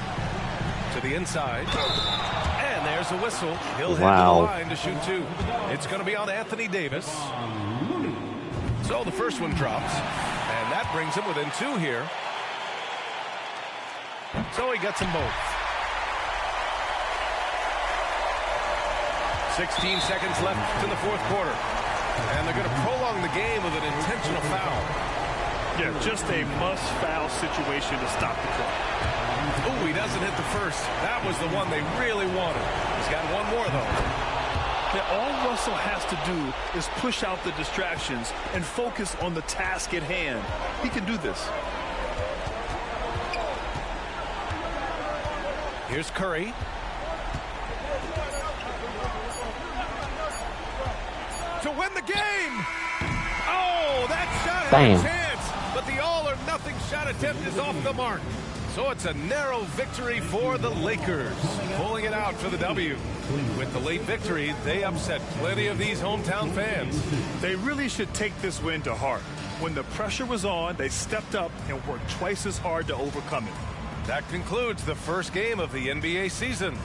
Speaker 2: To the inside. And there's a whistle. He'll head to the
Speaker 1: Wow.
Speaker 2: line to shoot 2. It's going to be on Anthony Davis. So the first one drops. And that brings him within 2 here. So he gets them both. 16 seconds left in the fourth quarter. And they're going to prolong the game with an intentional foul.
Speaker 3: Yeah, just a must-foul situation to stop the clock.
Speaker 2: Oh, he doesn't hit the first. That was the one they really wanted. He's got one more, though.
Speaker 3: Yeah, all Russell has to do is push out the distractions and focus on the task at hand. He can do this.
Speaker 2: Here's Curry. To win the game! Oh, that shot had a chance, but the all-or-nothing shot attempt is off the mark. So it's a narrow victory for the Lakers, pulling it out for the W. With the late victory, they upset plenty of these hometown fans.
Speaker 3: They really should take this win to heart. When the pressure was on, they stepped up and worked twice as hard to overcome it.
Speaker 2: That concludes the first game of the NBA season.